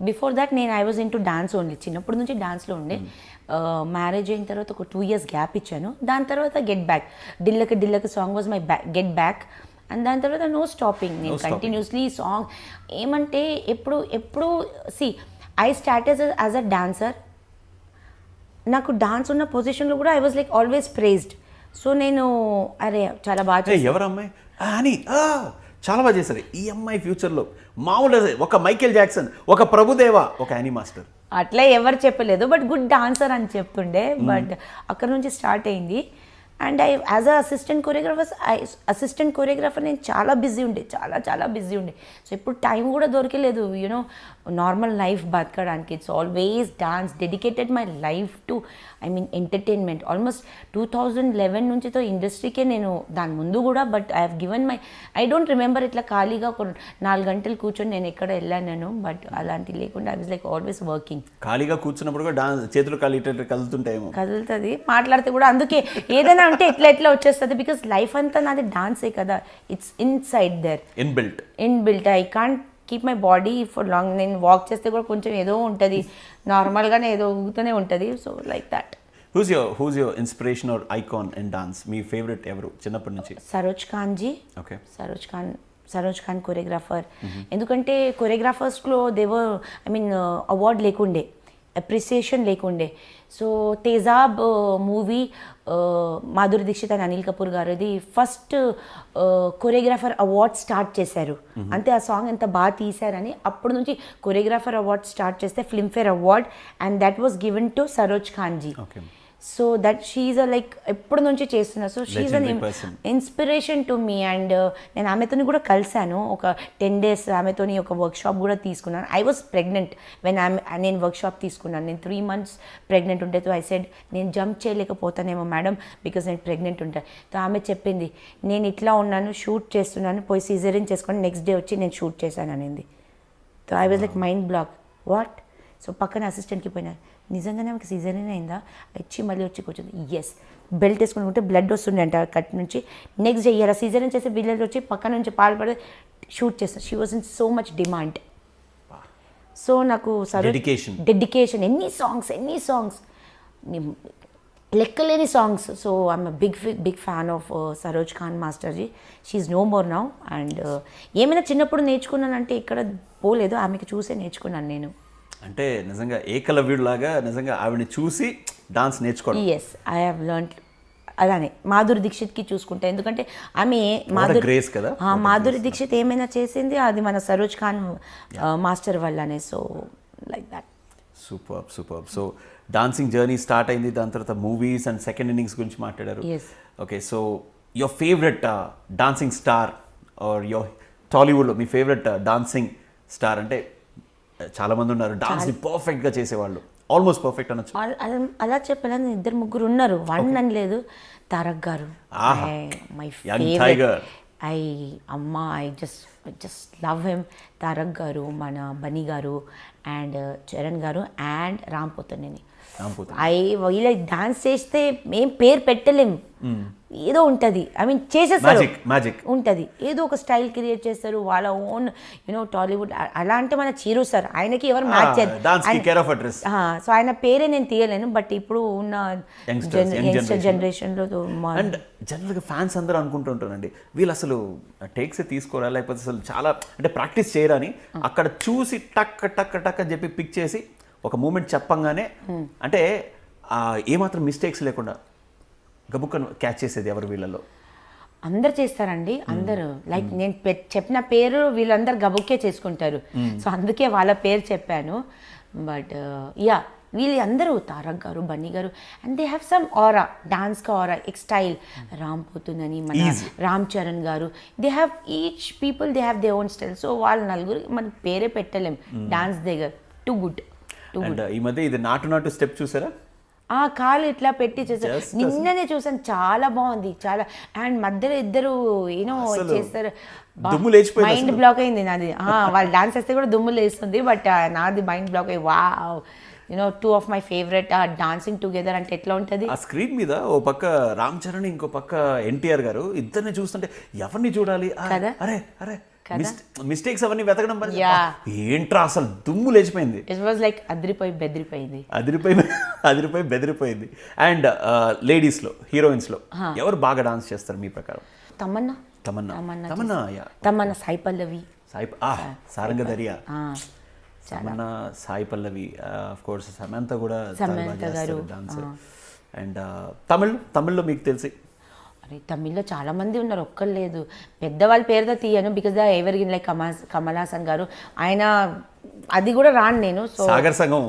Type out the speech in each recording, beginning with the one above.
Before that I was in to dance only, చిన్నప్పటి నుంచి డాన్స్లో ఉండే. మ్యారేజ్ అయిన తర్వాత ఒక 2 years గ్యాప్ ఇచ్చాను. దాని తర్వాత గెట్ బ్యాక్, డిల్లకి song was my get back. And దాని తర్వాత నో స్టాపింగ్, నేను కంటిన్యూస్లీ సాంగ్ ఏమంటే ఎప్పుడు I started as a dancer. నాకు డాన్స్ ఉన్న పొజిషన్లో కూడా I was like always prized. So నేను అరే చాలా బాగా ఎవరమ్మాయి అని చాలా బాగా చేశారు ఈ అమ్మాయి ఫ్యూచర్లో మామూలు ఒక మైకేల్ జాక్సన్, ఒక ప్రభుదేవ, ఒక యానీ మాస్టర్ అట్లా ఎవరు చెప్పలేదు, బట్ గుడ్ డాన్సర్ అని చెప్తుండే. బట్ అక్కడ నుంచి స్టార్ట్ అయింది. And as a assistant choreographer నేను చాలా బిజీ ఉండే, చాలా బిజీ ఉండే. సో ఇప్పుడు టైం కూడా దొరకలేదు నార్మల్ లైఫ్ బతకడానికి. It's always dance, dedicated my life to entertainment. Almost 2011 నుంచితో ఇండస్ట్రీకే నేను, దాని ముందు కూడా. But I have given I don't remember ఇట్లా ఖాళీగా ఒక 4 గంటలు కూర్చొని నేను ఎక్కడ వెళ్ళాను. బట్ అలాంటి లేకుండా I was like always working. ఖాళీగా కూర్చున్నప్పుడు కూడా డాన్స్ చేతులు కదులుతుంటాయేమో. కదులుతుంది, మాట్లాడితే కూడా. అందుకే ఏదైనా అంటే ఎట్లా వచ్చేస్తుంది, బికాస్ లైఫ్ అంతా నాది డాన్సే కదా. It's inside there, inbuilt. I can't keep my body for long. నేను వాక్ చేస్తే కూడా కొంచెం ఏదో ఉంటుంది, నార్మల్గానే ఏదో ఊగుతూనే ఉంటుంది. So like that. Who's your inspiration or icon in dance? మీ ఫేవరెట్ ఎవరు చిన్నప్పటి నుంచి? సరోజ్ ఖాన్ జీ. ఓకే. సరోజ్ ఖాన్ కొరియోగ్రాఫర్. ఎందుకంటే కొరియోగ్రాఫర్స్లో దేవర్ అవార్డ్ లేకుండే, అప్రిసియేషన్ లేకుండే. So Tezaab movie Madhuri Dixit and Anil Kapoor గారిది ఫస్ట్ కొరియోగ్రాఫర్ అవార్డ్ స్టార్ట్ చేశారు. అంతే, ఆ సాంగ్ ఎంత బాగా తీశారని అప్పటి నుంచి కొరియోగ్రాఫర్ అవార్డ్ స్టార్ట్ చేస్తే Filmfare award, and that was given to Saroj Khan ji. So that she's like ఎప్పటి నుంచి చేస్తున్నా. So she's an inspiration to me. And నేను ఆమెతోని కూడా కలిశాను ఒక 10 days. ఆమెతోని ఒక వర్క్షాప్ కూడా తీసుకున్నాను. ఐ వాజ్ ప్రెగ్నెంట్ నేను వర్క్షాప్ తీసుకున్నాను. నేను 3 months ప్రెగ్నెంట్ ఉంటే ఐ సెడ్ నేను జంప్ చేయలేకపోతానేమో మేడం, బికాజ్ నేను ప్రెగ్నెంట్ ఉంటాను. సో ఆమె చెప్పింది నేను ఇట్లా ఉన్నాను, షూట్ చేస్తున్నాను, పోయి సిజరీన్ చేసుకొని నెక్స్ట్ డే వచ్చి నేను షూట్ చేశాను అనేది. So I was like mind block, what. So పక్కన అసిస్టెంట్కి పోయినా, నిజంగానే ఆమెకి సీజరీన్ అయిందా? వచ్చి మళ్ళీ వచ్చి కూర్చుంది. ఎస్, బెల్ట్ వేసుకుని ఉంటే బ్లడ్ వస్తుండే అంట కట్ నుంచి. నెక్స్ట్ డే ఇయర్ సీజరీన్ చేసి బ్లడ్ వచ్చి పక్క నుంచి పాలు పడి షూట్ చేస్తాను. She was in so much demand. So నాకు డెడికేషన్, ఎన్ని సాంగ్స్, లెక్కలేని songs. So I'm big fan of Saroj Khan మాస్టర్జీ. She no more now. And ఏమైనా చిన్నప్పుడు నేర్చుకున్నానంటే ఇక్కడ పోలేదు, ఆమెకి చూసే నేర్చుకున్నాను నేను. అంటే నిజంగా ఏకలవ్యుడిలాగా నిజంగా ఆవిడని చూసి డాన్స్ నేర్చుకోవడం. Yes, I have learned. అలానే మాధురి దీక్షిత్కి చూసుకుంటా, ఎందుకంటే ఆమె మాధురి దీక్షిత్ ఏమైనా చేసింది అది మన సరోజ్ ఖాన్ మాస్టర్ వల్లనే. So like that. Super. So dancing journey start అయింది, దాని తర్వాత మూవీస్ అండ్ సెకండ్ ఇన్నింగ్స్ గురించి మాట్లాడారు. Okay, so your favourite dancing star or your టాలీవుడ్లో మీ ఫేవరెట్ డాన్సింగ్ స్టార్? అంటే చాలా మంది ఉన్నారు డాన్స్ పర్ఫెక్ట్గా చేసేవాళ్ళు, ఆల్మోస్ట్ పర్ఫెక్ట్ అనొచ్చు. అలా చెప్పాలని 2-3 ఉన్నారు, 1 అని లేదు. తారక్ గారు my favourite. I just love him. Tarak గారు, మన బన్నీ గారు, అండ్ చరణ్ గారు, అండ్ రామ్ పోతనేని. వీళ్ళ డాన్స్ చేస్తే ఏం పేరు పెట్టలేం, ఏదో ఉంటుంది. చేసేస్తారు, మ్యాజిక్ ఉంటుంది, ఏదో ఒక స్టైల్ క్రియేట్ చేస్తారు, వాళ్ళ ఓన్ టాలీవుడ్. అలా అంటే మన చీరు సార్, ఆయనకి ఎవరు మ్యాచ్ చేస్తారు. సో ఆయన పేరే నేను తీయలేను. బట్ ఇప్పుడు ఉన్న యంగ్స్టర్ జనరేషన్లో అండ్ జనరల్గా ఫ్యాన్స్ అందరూ అనుకుంటుంటారండి వీళ్ళు అసలు టేక్స్ తీసుకోరా, లేకపోతే అసలు చాలా అంటే ప్రాక్టీస్ చేయరని. అక్కడ చూసి టక్ అని చెప్పి పిక్ చేసి ఒక మూమెంట్ చెప్పంగానే అంటే ఏమాత్రం మిస్టేక్స్ లేకుండా గబుక్కను క్యాచ్ చేసేది ఎవరు వీళ్ళలో? అందరు చేస్తారండి, అందరూ. లైక్ నేను చెప్పిన పేరు వీళ్ళందరూ గబుక్కే చేసుకుంటారు. సో అందుకే వాళ్ళ పేరు చెప్పాను. బట్ వీళ్ళు అందరూ తారక్ గారు, బన్నీ గారు, and they have some aura, డాన్స్గా ఆరా, స్టైల్. రామ్ పోతుందని, మన రామ్ చరణ్ గారు, they have each people they have they own style. So వాళ్ళ నలుగురు మన పేరే పెట్టలేం డాన్స్ దగ్గర. Too good. ఈ మధ్య ఇది నాటు స్టెప్ చూసారా? కాలు ఇట్లా పెట్టి చేస్తారు, నిన్ననే చూసాను, చాలా బాగుంది, చాలా. అండ్ మధ్యలో ఇద్దరు చేస్తారు, మైండ్ బ్లాక్ అయింది నాది. వాళ్ళు డాన్స్ చేస్తే కూడా దుమ్ము లేస్తుంది, బట్ నాది మైండ్ బ్లాక్ అయ్యి wow. You know 2 of my favourite or dancing together అంటే ఎట్లా ఉంటుంది. ఆ స్క్రీన్ మీద ఓ పక్క రామ్ చరణ్ ఇంకో పక్క ఎన్టీఆర్ గారు ఇద్దరిని చూస్తుంటే ఎవరిని చూడాలి, అరే అరే మిస్టేక్స్ అవన్నీ వెతకడం పని ఏంట్రా అసలు దుమ్ము లేచిపోయింది. ఇట్ వాజ్ లైక్ అదిరిపోయి బెదిరిపోయింది. అండ్ లేడీస్లో హీరోయిన్స్లో ఎవరు బాగా డాన్స్ చేస్తారు మీ ప్రకారం? తమన్నా, సాయి పల్లవి, సారంగధరియా, తమన్నా, సాయి పల్లవి, ఆఫ్ కోర్స్ సమంత కూడా డాన్స్. అండ్ తమిళ్లో మీకు తెలిసి? అరే తమిళ్లో చాలా మంది ఉన్నారు, ఒక్కరు లేదు. పెద్దవాళ్ళ పేరుతో తీయను because the evergreen like Kamal Haasan గారు, ఆయన అది కూడా రాను నేను. సో సాగర్ సంగం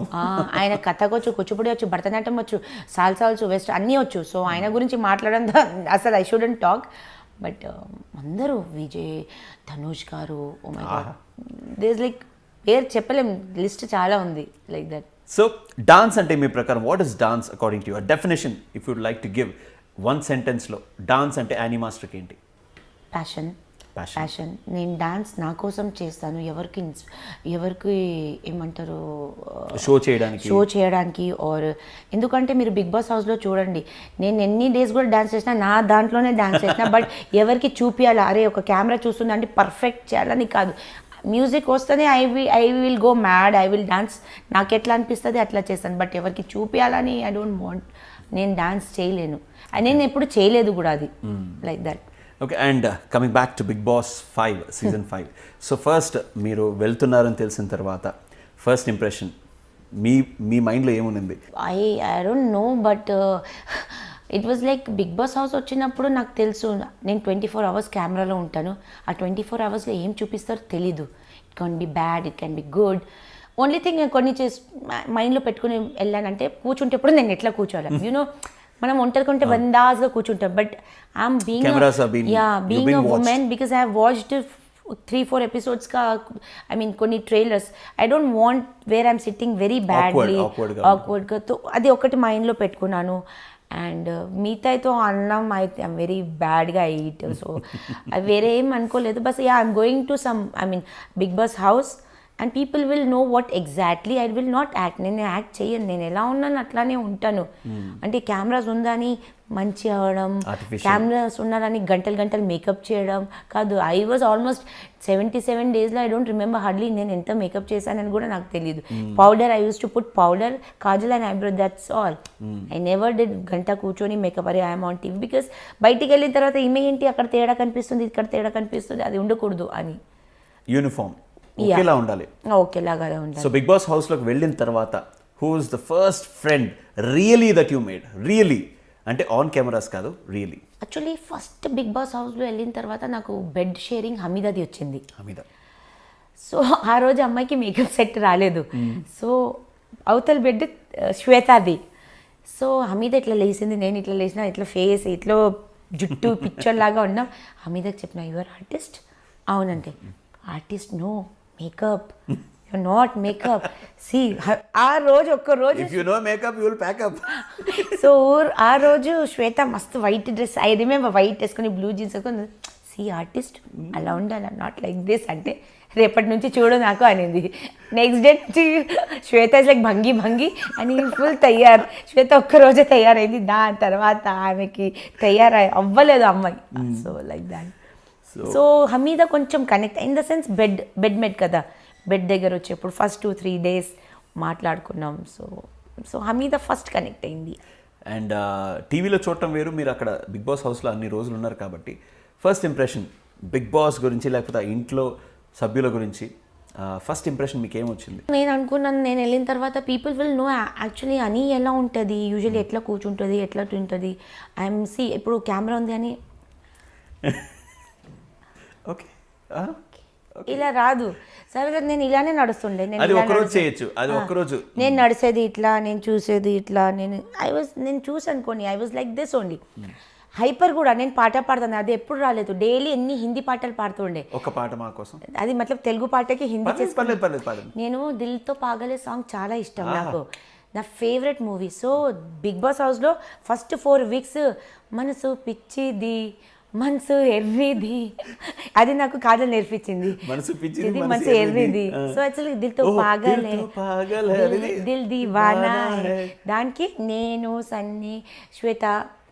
ఆయన కథకు వచ్చు, కూచిపూడి వచ్చు, భరతనాట్యం వచ్చు, సాల్సా వచ్చు, వెస్ట్ అన్నీ వచ్చు. సో ఆయన గురించి మాట్లాడడం అసలు ఐ షుడెంట్ టాక్. బట్ అందరూ Vijay, Dhanush garu, oh my God, there like పేరు చెప్పలేం, లిస్ట్ చాలా ఉంది లైక్ దట్. సో డాన్స్ అంటే మీ ప్రకారం what is dance according to your definition? If you'd like to give one సెంటెన్స్లో డాన్స్ అంటే యానీ మాస్టర్కి ఏంటి? ప్యాషన్. నేను డాన్స్ నా కోసం చేస్తాను, ఎవరికి ఏమంటారు షో చేయడానికి. ఆర్ ఎందుకంటే మీరు బిగ్ బాస్ హౌస్లో చూడండి, నేను ఎన్ని డేస్ కూడా డాన్స్ చేసినా నా దాంట్లోనే డాన్స్ చేసిన. బట్ ఎవరికి చూపించాలి, అరే ఒక కెమెరా చూస్తుంది అంటే పర్ఫెక్ట్ చేయాలని కాదు. మ్యూజిక్ వస్తేనే I will go mad, I will dance, నాకు ఎట్లా అనిపిస్తుంది అట్లా చేస్తాను. బట్ ఎవరికి చూపించాలని ఐ డోంట్ వాంట్, నేను డాన్స్ చేయలేను, నేను ఎప్పుడు చేయలేదు కూడా అది like that. Okay. And coming back to Bigg Boss 5 season 5. So first మీరు వెళ్తున్నారని తెలిసిన తర్వాత ఫస్ట్ ఇంప్రెషన్ మీ మైండ్లో ఏముంది? I don't know, but it was like Bigg Boss house వచ్చినప్పుడు నాకు తెలుసు నేను 24 hours కెమెరాలో ఉంటాను. ఆ 24 hours ఏం చూపిస్తారో తెలీదు. It can be bad, it can be good. Only thing కొన్ని మైండ్లో పెట్టుకుని వెళ్ళానంటే కూర్చుంటేప్పుడు నేను ఎట్లా కూర్చోవాలి, యూనో మనం ఒంటరికుంటే బందాస్గా కూర్చుంటాం. But I'm being a woman because I have watched 3-4 episodes కా ఐ మీన్ కొన్ని trailers. I don't want where I'm sitting very badly ఆక్వర్డ్గా. అది ఒకటి మైండ్లో పెట్టుకున్నాను. అండ్ మిగతాతో అన్నం అయితే ఐమ్ వెరీ బ్యాడ్గా ఈట్. సో అది వేరే ఏం అనుకోలేదు. బస్ I'm going to some I mean Big Boss house and people will know what exactly I will not act. నేను యాక్ట్ చేయను, నేను ఎలా ఉన్నాను అట్లానే ఉంటాను. అంటే కెమెరాస్ ఉందని మంచి అవడం, కెమెరాస్ ఉన్నారని గంటలు మేకప్ చేయడం కాదు. I was almost 77 days I don't remember hardly నేను ఎంత మేకప్ చేశానని కూడా నాకు తెలియదు. Powder, I used to put powder, Kajal and eyebrow, that's all. I never did గంట కూర్చొని మేకప్. అరే ఐఎమ్ ఆన్ టీవీ బికాస్ బయటికి వెళ్ళిన తర్వాత ఈమె ఏంటి అక్కడ తేడా కనిపిస్తుంది, ఇక్కడ తేడా కనిపిస్తుంది, అది ఉండకూడదు అని. యూనిఫామ్ ఒకేలా ఉండాలి, ఒకేలాగా ఉండాలి. సో బిగ్ బాస్ హౌస్లోకి వెళ్ళిన తర్వాత who is the first friend really that you made? Really అంటే ఆన్ కెమెరాస్ కాదు, really. Actually first Bigg Boss హౌస్లో వెళ్ళిన తర్వాత నాకు బెడ్ షేరింగ్ హమీదాది వచ్చింది. సో ఆ రోజు అమ్మాయికి మేకప్ సెట్ రాలేదు. సో అవతల బెడ్ శ్వేతాది. సో హమీద ఇట్లా లేచింది, నేను ఇట్లా లేచిన, ఇట్లా ఫేస్ ఇట్లా జుట్టు పిక్చర్ లాగా ఉన్నాం. హమీదకి చెప్పిన యువర్ ఆర్టిస్ట్? అవునంటే artist no makeup, you not makeup. See ఆ రోజు ఒక్క రోజు if you no makeup you will pack up. So ఆ రోజు శ్వేత మస్తు white dress, I remember white వేసుకొని బ్లూ జీన్స్ వేసుకొని, సి ఆర్టిస్ట్ అలా ఉండాలి, నాట్ లైక్ దిస్ అంటే రేపటి నుంచి చూడు నాకు అనేది. నెక్స్ట్ డే నుంచి శ్వేత ఇస్ లైక్ భంగి అని ఫుల్ తయారు. శ్వేత ఒక్కరోజే తయారైంది, దాని తర్వాత ఆమెకి తయారై అవ్వలేదు అమ్మాయి. So like that. So Hameeda కొంచెం connect in the sense bed mate కదా, బెడ్ దగ్గర వచ్చేప్పుడు ఫస్ట్ 2-3 days మాట్లాడుకున్నాం. సో హమీద ఫస్ట్ కనెక్ట్ అయింది. అండ్ టీవీలో చూడటం వేరు, మీరు అక్కడ బిగ్ బాస్ హౌస్లో అన్ని రోజులు ఉన్నారు కాబట్టి ఫస్ట్ ఇంప్రెషన్ బిగ్ బాస్ గురించి లేకపోతే ఇంట్లో సభ్యుల గురించి ఫస్ట్ ఇంప్రెషన్ మీకు ఏమొచ్చింది? నేను అనుకున్నాను, నేను వెళ్ళిన తర్వాత పీపుల్ విల్ నో యాక్చువల్లీ అని ఎలా ఉంటుంది, యూజువల్లీ ఎట్లా కూర్చుంటుంది, ఎట్లా ఉంటుంది. ఐఎమ్ సి ఇప్పుడు కెమెరా ఉంది అని ఓకే ఇలా రాదు. సరే నేను ఇలానే నడుస్తుండే, నేను నడిచేది ఇట్లా, నేను చూసేది ఇట్లా, నేను చూసాను కొన్ని, I was like this only. Hyper కూడా, నేను పాట పాడతాను, అది ఎప్పుడు రాలేదు. డైలీ ఎన్ని హిందీ పాటలు పాడుతుండే. ఒక పాట మా కోసం, అది మతలబ్ తెలుగు పాటకి హిందీ చేసుకుని. నేను దిల్తో పాగలే సాంగ్ చాలా ఇష్టం నాకు, నా favourite movie. So Bigg Boss హౌస్లో ఫస్ట్ 4 weeks మనసు పిచ్చిది, మనసు ఎర్రిది, అది నాకు కాజల్ నేర్పించింది. మనసు పిచ్చి ఇది మనసు ఎర్రిది. సో యాక్చువల్లీ దిల్తో పాగలే దిల్ దీవానా దానికి నేను సన్నీ శ్వేత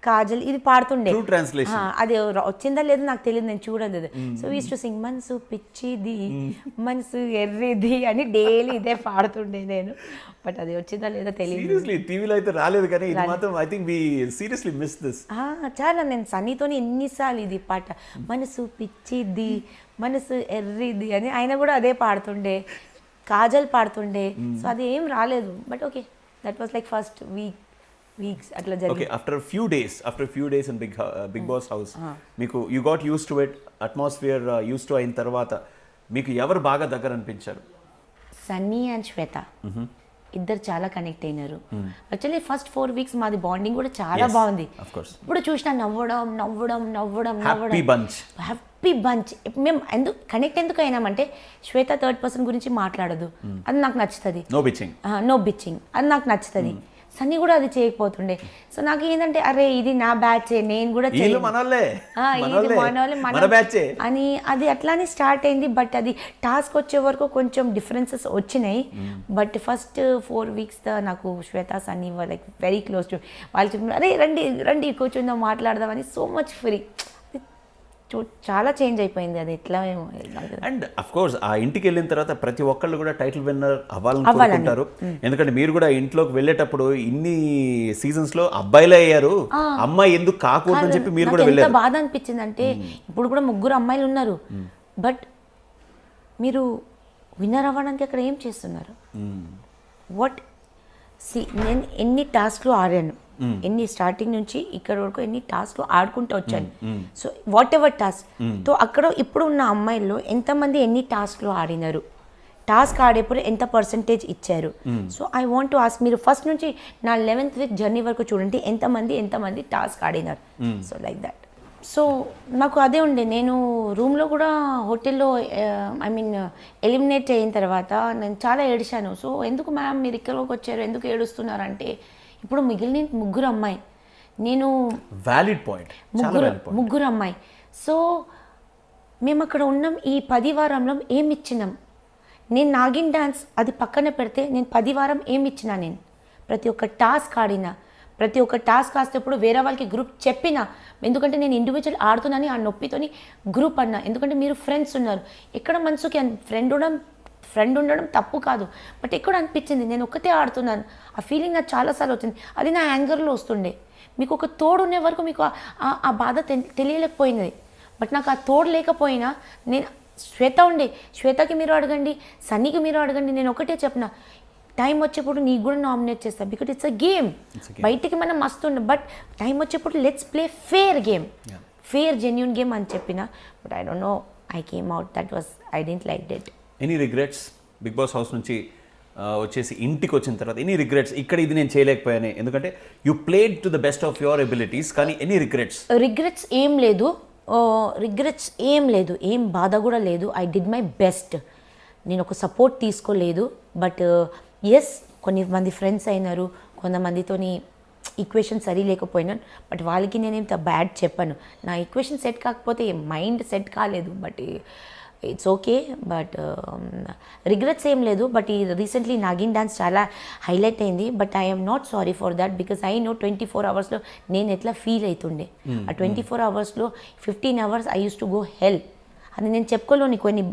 కాజల్ ఇది పాడుతుండే. అది వచ్చిందా లేదో నాకు తెలియదు, నేను చూడలేదు. సో యూస్ టు సింగ్ మనసు పిచ్చిది మనసు ఎర్రిది అని డైలీ ఇదే పాడుతుండే నేను. బట్ అది వచ్చిందా లేదో తెలియదు. సీరియస్లీ టీవీలో అయితే రాలేదు, కానీ ఇది మాత్రం I think we seriously miss this. చాలా నేను సన్నీతోని ఎన్నిసార్లు ఇది పాట మనసు పిచ్చిది మనసు ఎర్రిది అని ఆయన కూడా అదే పాడుతుండే, కాజల్ పాడుతుండే. సో అది ఏం రాలేదు. But okay, that was like first weeks అట్లా జరిగింది. Okay, after few days in Big Boss house మీకు you got used to it, atmosphere used to అయిన తర్వాత మీకు ఎవరు బాగా దగ్గర అనిపించారు? సన్నీ అండ్ శ్వేత ఇద్దరు చాలా కనెక్ట్ అయినారు. యాక్చువల్లీ ఫస్ట్ 4 weeks మాది బాండింగ్ కూడా చాలా బాగుంది. ఇప్పుడు చూసినా నవ్వడం హ్యాపీ బంచ్. మేము ఎందుకు అయినామంటే శ్వేత థర్డ్ పర్సన్ గురించి మాట్లాడదు, అది నాకు నచ్చుతుంది. నో బిచ్చింగ్ అది నాకు నచ్చుతుంది. సన్నీ కూడా అది చేయకపోతుండే. సో నాకు ఏంటంటే అరే ఇది నా బ్యాచే, నేను కూడా అని అది అట్లానే స్టార్ట్ అయింది. బట్ అది టాస్క్ వచ్చే వరకు కొంచెం డిఫరెన్సెస్ వచ్చినాయి. బట్ ఫస్ట్ 4 weeks నాకు Swetha Sunny like very close to. వాళ్ళు చెప్పిన అరే రండి కూర్చుందాం మాట్లాడదామని. So much free. చాలా చేంజ్ అయిపోయింది అది ఎట్లా. అండ్ అఫ్ కోర్స్ ఆ ఇంటికి వెళ్ళిన తర్వాత ప్రతి ఒక్కళ్ళు కూడా టైటిల్ విన్నర్ అవ్వాలనుకుంటారు. ఎందుకంటే మీరు కూడా ఇంట్లోకి వెళ్ళేటప్పుడు ఇన్ని సీజన్స్ లో అబ్బాయిలే అయ్యారు, అమ్మాయి ఎందుకు కాకూడదు అని చెప్పి మీరు కూడా వెళ్ళారు. బాధ అనిపించింది అంటే ఇప్పుడు కూడా 3 అమ్మాయిలు ఉన్నారు, బట్ మీరు విన్నర్ అవ్వడానికి అక్కడ ఏం చేస్తున్నారు? నేను ఎన్ని టాస్క్లు ఆడాను, ఎన్ని స్టార్టింగ్ నుంచి ఇక్కడ వరకు ఎన్ని టాస్క్లు ఆడుకుంటూ వచ్చాను. సో వాట్ ఎవర్ టాస్క్ తో అక్కడ ఇప్పుడు ఉన్న అమ్మాయిల్లో ఎంతమంది ఎన్ని టాస్క్లు ఆడినారు, టాస్క్ ఆడేప్పుడు ఎంత పర్సంటేజ్ ఇచ్చారు. So I want to ask, మీరు ఫస్ట్ నుంచి నా 11th week జర్నీ వరకు చూడండి ఎంతమంది టాస్క్ ఆడినారు. So like that. సో నాకు అదే ఉండే, నేను రూమ్లో కూడా హోటల్లో ఎలిమినేట్ అయిన తర్వాత నేను చాలా ఏడిచాను. సో ఎందుకు మ్యామ్ మీరు ఇక్కడికి వచ్చారు, ఎందుకు ఏడుస్తున్నారు అంటే ఇప్పుడు మిగిలిన 3 అమ్మాయి, నేను వ్యాలిడ్ పాయింట్, ముగ్గురు అమ్మాయి. సో మేము అక్కడ ఉన్నాం. ఈ 10 వారంలో ఏమి ఇచ్చినాం? నేను నాగిన్ డాన్స్ అది పక్కన పెడితే నేను 10 వారం ఏమి ఇచ్చినా? నేను ప్రతి ఒక్క టాస్క్ ఆడినా, ప్రతి ఒక్క టాస్క్ కాసేటప్పుడు వేరే వాళ్ళకి గ్రూప్ చెప్పినా. ఎందుకంటే నేను ఇండివిజువల్ ఆడుతున్నాను, ఆ నొప్పితోని గ్రూప్ అన్నా. ఎందుకంటే మీరు ఫ్రెండ్స్ ఉన్నారు, ఎక్కడ మనసుకి ఫ్రెండ్ ఉండడం తప్పు కాదు, బట్ ఎక్కడ అనిపించింది నేను ఒక్కతే ఆడుతున్నాను. ఆ ఫీలింగ్ నాకు చాలాసార్లు వచ్చింది. అది నా యాంగర్లో వస్తుండే. మీకు ఒక తోడు ఉండే వరకు మీకు ఆ బాధ తెలియలేకపోయినది. బట్ నాకు ఆ తోడు లేకపోయినా నేను శ్వేతకి మీరు అడగండి, సన్నీకి మీరు అడగండి, నేను ఒకటే చెప్పిన టైం వచ్చేప్పుడు నీకు కూడా నామినేట్ చేస్తాను. Because it's a game. బయటికి మనం మస్తుండే, బట్ టైం వచ్చేప్పుడు let's play fair game, fair genuine game అని చెప్పిన. But I don't know, I came out, that was I didn't like that. Any regrets Bigg Boss house నుంచి వచ్చేసి ఇంటికి వచ్చిన తర్వాత? ఎనీ రిగ్రెట్స్ ఇక్కడ ఇది నేను చేయలేకపోయాను, ఎందుకంటే you played to the best of your abilities, కానీ ఎనీ రిగ్రెట్స్ ఏం లేదు, ఏం బాధ కూడా లేదు. I did my best. నేను ఒక సపోర్ట్ తీసుకోలేదు. బట్ ఎస్, కొంతమంది ఫ్రెండ్స్ అయినారు, కొంతమందితోని ఈక్వేషన్ సరి లేకపోయినాను. బట్ వాళ్ళకి నేనేం బ్యాడ్ చెప్పాను. నా ఈక్వేషన్ సెట్ కాకపోతే మైండ్ సెట్ కాలేదు. But it's okay. But regrets ఏం లేదు. బట్ ఈ రీసెంట్లీ నాగిన్ డాన్స్ చాలా హైలైట్ అయింది. But I'm not sorry for that, because I know 24 hours నేను ఎట్లా ఫీల్ అవుతుండే. ఆ 24 hours 15 hours I used to go hell. అది నేను చెప్పుకోలేని కొన్ని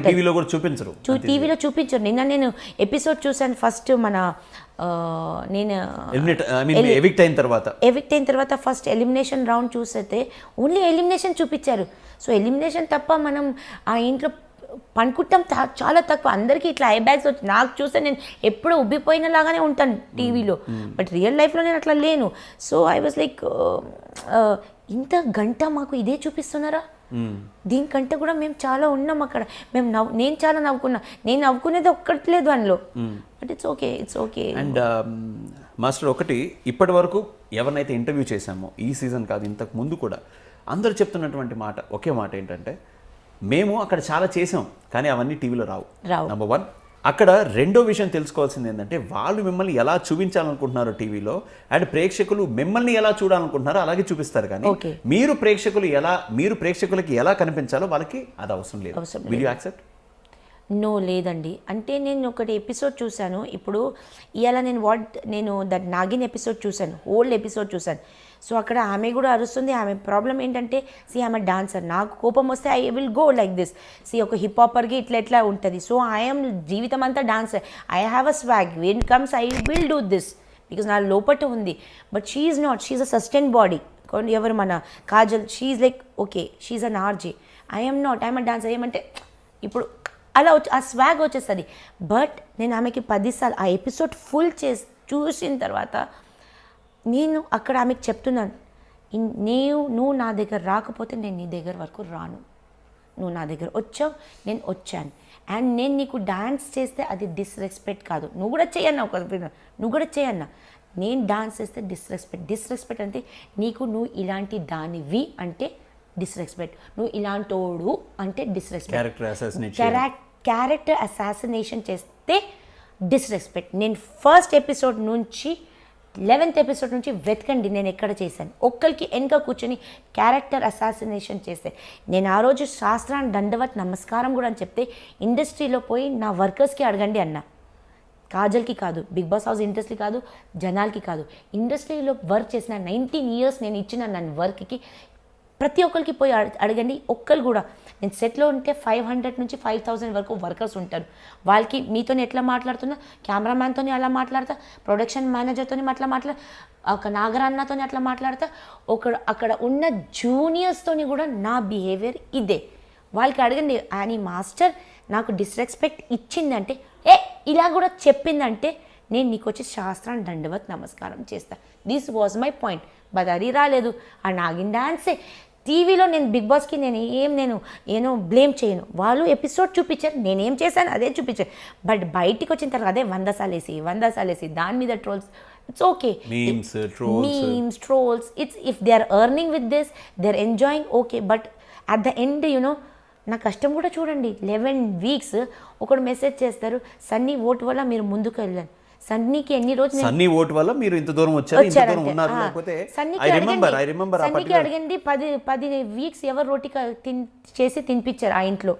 టీవీలో చూపించరు. నిన్న నేను ఎపిసోడ్ చూసాను ఫస్ట్. నేను ఎవిక్ట్ అయిన తర్వాత ఫస్ట్ ఎలిమినేషన్ రౌండ్ చూస్తే ఓన్లీ ఎలిమినేషన్ చూపించారు. సో ఎలిమినేషన్ తప్ప మనం ఆ ఇంట్లో పనుకుంటాం చాలా తక్కువ. అందరికీ ఇట్లా ఐ బ్యాగ్స్ వచ్చి నాకు చూస్తే నేను ఎప్పుడు ఉబ్బిపోయిన లాగానే ఉంటాను టీవీలో. బట్ రియల్ లైఫ్లో నేను అట్లా లేను. సో ఐ వాజ్ లైక్, ఇంత గంట మాకు ఇదే చూపిస్తున్నారా? దీనికంటే కూడా మేము చాలా ఉన్నాం అక్కడ. నేను చాలా నవ్వుకున్నా. నేను నవ్వుకునేది ఒక్కట్లేదు అందులో. But it's okay. And master, ఒకటి ఇప్పటి వరకు ఎవరినైతే ఇంటర్వ్యూ చేశామో ఈ సీజన్ కాదు, ఇంతకు ముందు కూడా అందరూ చెప్తున్నటువంటి ఒకే మాట ఏంటంటే, మేము అక్కడ చాలా చేసాం కానీ అవన్నీ టీవీలో రావు. నెంబర్ 1. అక్కడ రెండో విషయం తెలుసుకోవాల్సింది ఏంటంటే వాళ్ళు మిమ్మల్ని ఎలా చూపించాలనుకుంటున్నారో టీవీలో అండ్ ప్రేక్షకులు మిమ్మల్ని ఎలా చూడాలనుకుంటున్నారో అలాగే చూపిస్తారు కానీ Okay. మీరు ప్రేక్షకులకి ఎలా కనిపించాలో వాళ్ళకి అది అవసరం లేదు. Will you accept? నో లేదండి. అంటే నేను ఒకటి ఎపిసోడ్ చూశాను. ఇప్పుడు ఇవాళ నేను దట్ నాగిన్ ఎపిసోడ్ చూశాను, ఓల్డ్ ఎపిసోడ్ చూశాను. సో అక్కడ ఆమె కూడా అరుస్తుంది. ఆమె ప్రాబ్లం ఏంటంటే ఆమె డాన్సర్. నాకు కోపం వస్తే I will go like this. ఒక హిప్ హాపర్కి ఇట్లా ఉంటుంది. సో ఐఎమ్ జీవితం అంతా dancer. I have a swag. When comes I will do this because నా లోపట ఉంది. But she's not, she's a sustain body. ఎవరు మన Kajal, she's like okay, she's an RJ. I'm not, I'm a dancer. ఏమంటే ఇప్పుడు అలా ఆ స్వాగ్ వచ్చేస్తుంది. బట్ నేను ఆమెకి 10 సార్లు ఆ ఎపిసోడ్ ఫుల్ చూసిన తర్వాత నేను అక్కడ ఆమెకి చెప్తున్నాను, నువ్వు నా దగ్గర రాకపోతే నేను నీ దగ్గర వరకు రాను. నువ్వు నా దగ్గర వచ్చావు, నేను వచ్చాను. అండ్ నేను నీకు డాన్స్ చేస్తే అది డిస్రెస్పెక్ట్ కాదు. నువ్వు కూడా చేయన్నా. నేను డాన్స్ చేస్తే డిస్రెస్పెక్ట్ అంటే నువ్వు ఇలాంటి దానివి అంటే డిస్రెస్పెక్ట్, నువ్వు ఇలాంటోడు అంటే డిస్రెస్పెక్ట్. క్యారెక్టర్ అసాసినేషన్ చేస్తే డిస్రెస్పెక్ట్. నేను ఫస్ట్ ఎపిసోడ్ నుంచి 11th ఎపిసోడ్ నుంచి వెతకండి నేను ఎక్కడ చేశాను. ఒక్కరికి వెనక కూర్చొని క్యారెక్టర్ అసాసినేషన్ చేస్తే నేను ఆ రోజు శాస్త్రాన్ని దండవత్ నమస్కారం కూడా అని చెప్తే ఇండస్ట్రీలో పోయి నా వర్కర్స్కి అడగండి అన్న. కాజల్కి కాదు, బిగ్ బాస్ హౌస్ ఇండస్ట్రీ కాదు, జనాలకి కాదు, ఇండస్ట్రీలో వర్క్ చేసిన 19 years నేను ఇచ్చిన నన్ను వర్క్కి ప్రతి ఒక్కరికి పోయి అడగండి. ఒక్కరు కూడా నేను సెట్లో ఉంటే 500 నుంచి 5000 వరకు వర్కర్స్ ఉంటారు. వాళ్ళకి మీతో ఎట్లా మాట్లాడుతున్నా, కెమెరామ్యాన్తో అలా మాట్లాడతా, ప్రొడక్షన్ మేనేజర్తో అట్లా ఒక నాగరాన్నతో అట్లా మాట్లాడతా, అక్కడ ఉన్న జూనియర్స్తో కూడా నా బిహేవియర్ ఇదే. వాళ్ళకి అడగండి, అని మాస్టర్ నాకు డిస్రెస్పెక్ట్ ఇచ్చిందంటే ఇలా కూడా చెప్పిందంటే నేను నీకు వచ్చి శాస్త్రాన్ని దండవత్ నమస్కారం చేస్తా. This was my point. But అది రాలేదు. ఆ నాగిన్ డాన్సే టీవీలో నేను బిగ్ బాస్కి నేను బ్లేమ్ చేయను. వాళ్ళు ఎపిసోడ్ చూపించారు, నేనేం చేశాను అదే చూపించారు. బట్ బయటికి వచ్చిన తర్వాత అదే 100 సార్లు వేసి దాని మీద trolls. It's okay, memes trolls. If they are earning with this, they are enjoying, okay. But at the end నా కష్టం కూడా చూడండి. 11 weeks ఒకడు మెసేజ్ చేస్తారు, సన్నీ ఓటు వల్ల మీరు ముందుకు వెళ్ళాను. సన్నీకి ఎన్ని రోజులు, సన్నీ ఓటు వల్ల మీరు ఇంత దూరం వచ్చారు, ఇంత దూరం ఉన్నారు. లేకపోతే సన్నీకి అడగండి 10 weeks ఎవరు రోటీ చేసి తినిపించారు ఆ ఇంట్లో,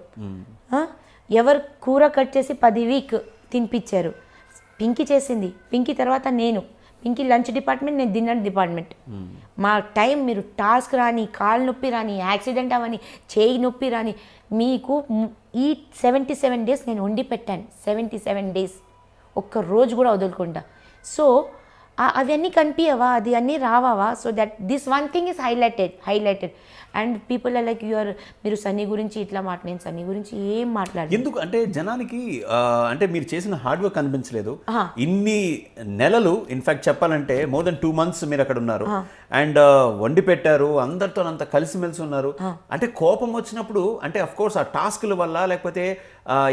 ఎవరు కూర కట్ చేసి 10 weeks తినిపించారు. పింకీ చేసింది. పింకీ తర్వాత పింకీ లంచ్ డిపార్ట్మెంట్, నేను డిన్నర్ డిపార్ట్మెంట్. మా టైం మీరు టాస్క్ రాని, కాలు నొప్పి రాని, యాక్సిడెంట్ అవని, చేయి నొప్పి రాని, మీకు ఈ 77 days నేను వండి పెట్టాను. 77 days ఒక్క రోజు కూడా వదులుకుంటా. సో అవన్నీ కనిపించవా, అది అన్నీ రావా? So that this one thing is highlighted and people are like మీరు సన్నీ గురించి ఇట్లా నేను సన్నీ గురించి ఏం మాట్లాడలేదు. ఎందుకు అంటే జనానికి అంటే మీరు చేసిన హార్డ్ వర్క్ అనిపించలేదు. ఇన్ని నెలలు, ఇన్ఫాక్ట్ చెప్పాలంటే more than 2 months మీరు అక్కడ ఉన్నారు అండ్ వండి పెట్టారు, అందరితో అంత కలిసిమెలిసి ఉన్నారు. అంటే కోపం వచ్చినప్పుడు అంటే అఫ్ కోర్స్ ఆ టాస్క్ల వల్ల లేకపోతే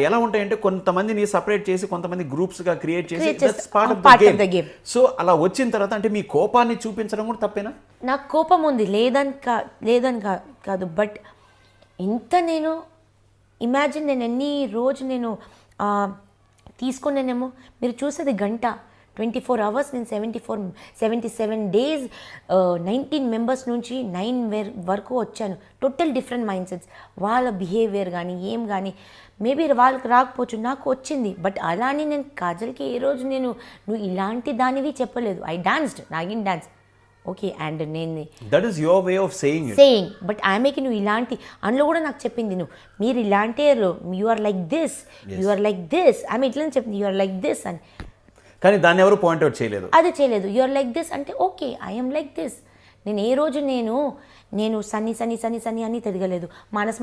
ఎలా ఉంటాయంటే కొంతమందిని సపరేట్ చేసి కొంతమంది గ్రూప్స్ గా క్రియేట్ చేసి that's part of the game. So అలా వచ్చిన తర్వాత అంటే మీ కోపాన్ని చూపించడం కూడా తప్పేనా? నాకు కోపం ఉంది, లేదని కాదు. బట్ ఇంత నేను ఇమాజిన్ నేను ఎన్ని రోజు నేను తీసుకున్నానేమో, మీరు చూసేది గంట, 24 hours నేను 77 days 19 members నుంచి 9 వరకు వచ్చాను. Total different mind sets. వాళ్ళ బిహేవియర్ కానీ ఏం కానీ మేబీ వాళ్ళకి రాకపోవచ్చు, నాకు వచ్చింది. బట్ అలానే నేను కాజల్కి ఏ రోజు నువ్వు ఇలాంటి దానివి చెప్పలేదు. I danced Nagin dance, okay. And నేను that is your way of saying. But ఆమెకి నువ్వు ఇలాంటి అందులో కూడా నాకు చెప్పింది, మీరు ఇలాంటి యు ఆర్ లైక్ దిస్ ఆమె ఇట్లా చెప్పింది, యు ఆర్ లైక్ దిస్ అని. కానీ దాన్ని ఎవరు పాయింట్అవుట్ చేయలేదు. అది చేయలేదు. యు ఆర్ లైక్ దిస్ అంటే ఓకే, ఐఎమ్ లైక్ దిస్. నేను ఏ రోజు నేను సన్నీ అని తిరగలేదు, మానస్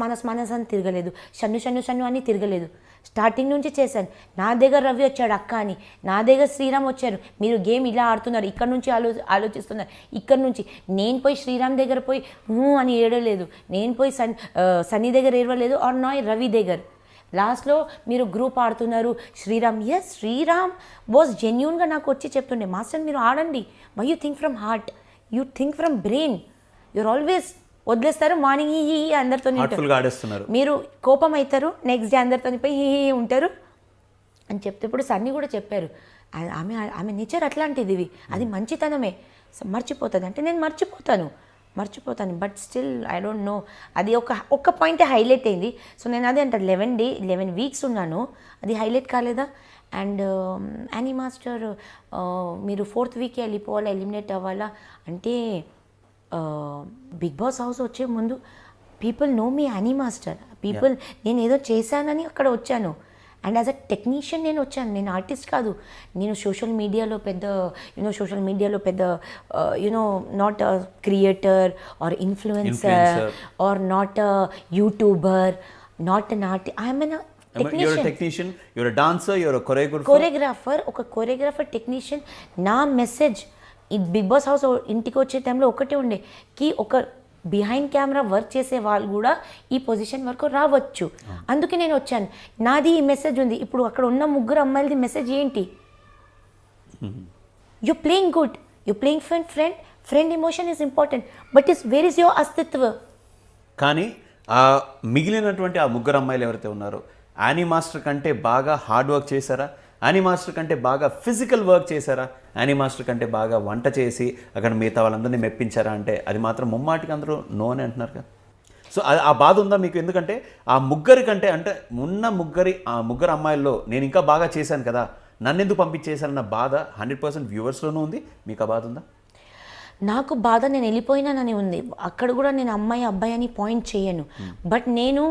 అని తిరగలేదు, షన్ను అని తిరగలేదు. స్టార్టింగ్ నుంచి చేశాను. నా దగ్గర రవి వచ్చాడు అక్క అని, నా దగ్గర శ్రీరామ్ వచ్చారు, మీరు గేమ్ ఇలా ఆడుతున్నారు, ఇక్కడ నుంచి ఆలోచిస్తున్నారు. ఇక్కడ నుంచి నేను పోయి శ్రీరామ్ దగ్గర పోయి అని ఏడలేదు, నేను పోయి సన్నీ దగ్గర ఏడవలేదు, ఆర్ నాయ్ రవి దగ్గర. లాస్ట్లో మీరు గ్రూప్ ఆడుతున్నారు, శ్రీరామ్ వాజ్ జెన్యూన్గా నాకు వచ్చి చెప్తుండే, మాస్టర్ మీరు ఆడండి, why you think from heart, you think from brain, you're always వదిలేస్తారు. మార్నింగ్ హీ అందరితో ఆడేస్తున్నారు, మీరు కోపం అవుతారు, నెక్స్ట్ డే అందరితో పోయి హీ ఉంటారు, అని చెప్తేప్పుడు సన్నీ కూడా చెప్పారు ఆమె ఆమె నేచర్ అట్లాంటిది, అది మంచితనమే, మర్చిపోతుంది అంటే నేను మర్చిపోతాను but still I don't no, అది ఒక్క పాయింట్ హైలైట్ అయింది. సో నేను అదే అంటే 11 వీక్స్ ఉన్నాను, అది హైలైట్ కాలేదా. అండ్ యానీ మాస్టర్ మీరు 4th వీక్కి వెళ్ళిపోవాలా, ఎలిమినేట్ అవ్వాలా అంటే బిగ్ బాస్ హౌస్ వచ్చే ముందు పీపుల్ నో మీ యానీ మాస్టర్, పీపుల్ నేను ఏదో చేశానని అక్కడ వచ్చాను. అండ్ యాజ్ అ టెక్నీషియన్ నేను వచ్చాను, నేను ఆర్టిస్ట్ కాదు. నేను సోషల్ మీడియాలో పెద్ద not a creator or influencer or not a YouTuber, not an artist, I'm an technician, you're a dancer, you're a choreographer. ఒక కొరియోగ్రాఫర్ టెక్నీషియన్. నా మెసేజ్ ఈ బిగ్ బాస్ హౌస్ ఇంటికి వచ్చే టైంలో ఒకటే ఉండే కి ఒక బిహైండ్ కెమెరా వర్క్ చేసే వాళ్ళు కూడా ఈ పొజిషన్ వరకు రావచ్చు, అందుకే నేను వచ్చాను. నాది ఈ మెసేజ్ ఉంది. ఇప్పుడు అక్కడ ఉన్న 3 అమ్మాయిలది మెసేజ్ ఏంటి? You playing good, you playing friend emotion is important, but where is your అస్తిత్వ? కానీ మిగిలినటువంటి ఆ 3 అమ్మాయిలు ఎవరైతే ఉన్నారో యానీ మాస్టర్ కంటే బాగా హార్డ్ వర్క్ చేశారా? యానీ మాస్టర్ కంటే బాగా ఫిజికల్ వర్క్ చేశారా? యానీ మాస్టర్ కంటే బాగా వంట చేసి అక్కడ మిగతా వాళ్ళందరినీ మెప్పించారా అంటే అది మాత్రం ముమ్మాటికి అందరూ నో అని అంటున్నారు కదా. సో ఆ బాధ ఉందా మీకు? ఎందుకంటే ఆ 3 కంటే అంటే ఉన్న 3 అమ్మాయిల్లో నేను ఇంకా బాగా చేశాను కదా, నన్ను ఎందుకు పంపించేశానన్న బాధ 100% వ్యూవర్స్లోనూ ఉంది. మీకు ఆ బాధ ఉందా? నాకు బాధ, నేను వెళ్ళిపోయినానని ఉంది. అక్కడ కూడా నేను అమ్మాయి అబ్బాయి అని పాయింట్ చేయను. బట్ నేను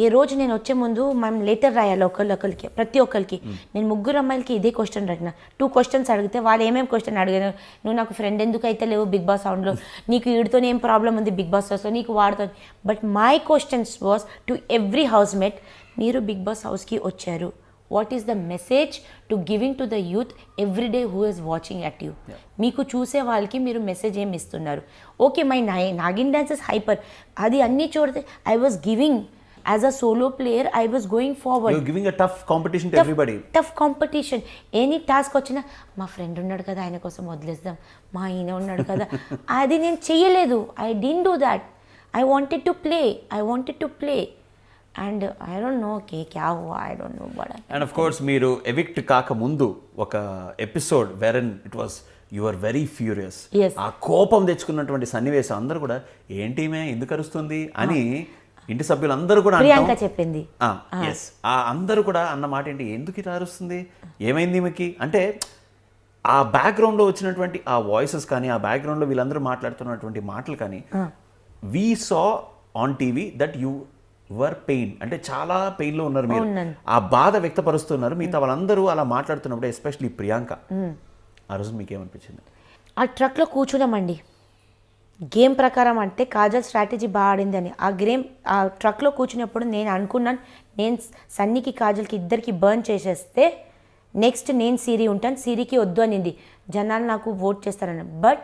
ఏ రోజు నేను వచ్చే ముందు మనం లెటర్ రాయాలి ఒకరికి, ప్రతి ఒక్కరికి. నేను 3 అమ్మాయిలకి ఇదే క్వశ్చన్ అడిగిన. 2 క్వశ్చన్స్ అడిగితే వాళ్ళు ఏమేమి క్వశ్చన్ అడిగారు, నువ్వు నాకు ఫ్రెండ్ ఎందుకు అయితే లేవు బిగ్ బాస్ సౌండ్లో, నీకు వీడితో ఏం ప్రాబ్లం ఉంది బిగ్ బాస్ హౌస్లో, నీకు వాడుతో. But my questions was to every housemate, మీరు బిగ్ బాస్ హౌస్కి వచ్చారు, what is the message to giving to the youth every day who is watching at you? మీకు చూసే వాళ్ళకి మీరు మెసేజ్ ఏమి ఇస్తున్నారు? Okay, my Nagin dance is hyper, అది అన్నీ చూడితే I was giving. As a solo player, I was going forward. You're giving a tough competition to everybody. Tough competition. Any task వచ్చినా మా ఫ్రెండ్ ఉన్నాడు కదా ఆయన కోసం వదిలేద్దాం, మా ఈయన ఉన్నాడు కదా, అది నేను చెయ్యలేదు. I didn't do that. I wanted to play. And I don't know క్యా హువా, I don't know what happened. And of course మీరు ఎవిక్ట్ కాక ముందు ఒక episode wherein it was you were very furious. Yes. ఆ కోపం తెచ్చుకున్నటువంటి సన్నివేశం అందరూ కూడా ఏంటి మే ఎందుకు అరుస్తుంది అని ఇంటి సభ్యులందరూ కూడా ప్రియాంక చెప్పింది. అందరూ కూడా అన్న మాట ఏంటి, ఎందుకు ఇలా అరుస్తుంది, ఏమైంది ఈమెకి అంటే ఆ బ్యాక్గ్రౌండ్లో వచ్చినటువంటి ఆ వాయిసెస్ కానీ, ఆ బ్యాక్గ్రౌండ్లో వీళ్ళందరూ మాట్లాడుతున్నటువంటి మాటలు కానీ, we saw on TV that you were pain, అంటే చాలా పెయిన్లో ఉన్నారు మీరు, ఆ బాధ వ్యక్తపరుస్తున్నారు. మిగతా వాళ్ళందరూ అలా మాట్లాడుతున్నప్పుడు ఎస్పెషలీ ప్రియాంక, ఆ రోజు మీకేమనిపించింది? ఆ ట్రక్లో కూర్చున్నామండి, గేమ్ ప్రకారం అంటే కాజల్ స్ట్రాటజీ బాగా ఆడింది అని. ఆ ట్రక్లో కూర్చున్నప్పుడు నేను అనుకున్నాను, నేను సన్నీకి కాజల్కి ఇద్దరికి బర్న్ చేసేస్తే నెక్స్ట్ నేను సిరి ఉంటాను, సిరికి వద్దు అనింది, జనాలు నాకు ఓట్ చేస్తారని. బట్